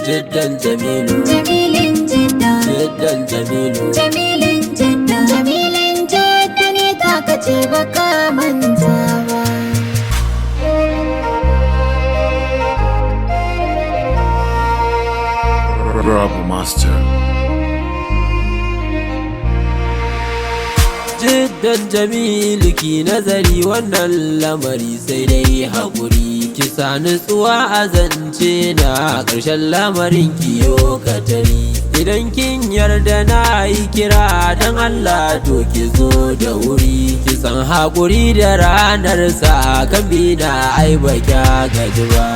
جدا جميل جميل جدا جدا جميل جميل جدا جميل جدا يتاكتي بكا منزاوا Bravo Master. jiddan jamilu ki nazari wannan lamari sai dai haƙuri ki sa nutsuwa a zance na ƙarshen lamarin ki yo katari idan kin yarda na yi kira dan Allah to ki zo da wuri ki san haƙuri da ranar sa kan bina ai ba kya gaji ba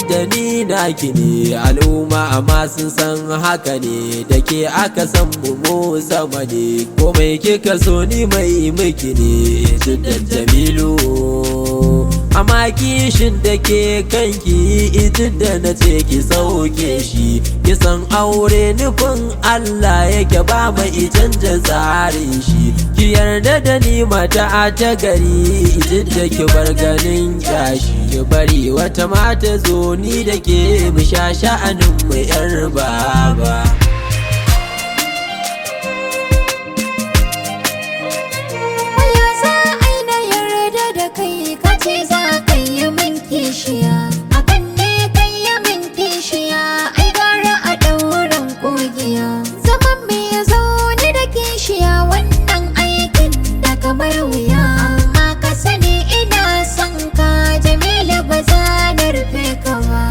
da ni naki ne al'umma amma sun san haka ne da ke aka san mu sama ne komai kika so ni mai miki ne jiddan jamilu amma kishin da ke kanki idin da na ce ki sauke shi kisan aure nufin Allah yake ba mai canja tsarin shi ki yarda da ni mata ta gari idin da ki bar ganin kyashi ki bari wata mata zo ni da ke mu sha sha'anin mu yar baba akan ne kai ya min kishiya ai gara a ɗauran kogiya zaman me ya zo ni da kishiya wannan aikin da kamar wuya amma ka sani ina son ka Jamilu ba za na rufe ka ba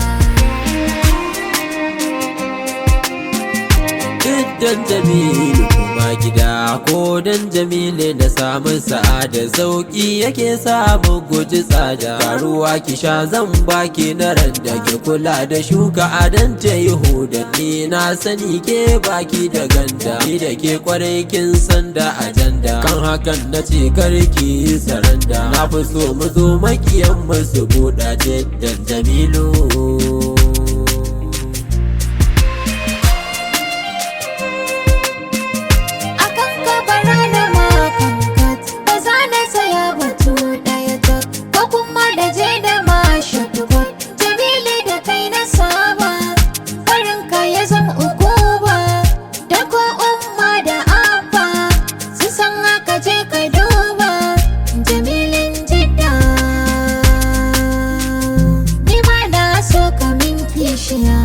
jiddan jamilu kuma gida ko dan jamilu na samun sa'ada sauki yake samun guji tsada karuwa ki sha zan baki na ran da ke kula da shuka adan ta yi hudanni na sani ke baki da ganda ni da ke kwarai kin san da ajanda kan hakan na ce karki saranda na fi so mu zo makiyan su buɗa jiddan jamilu Yeah.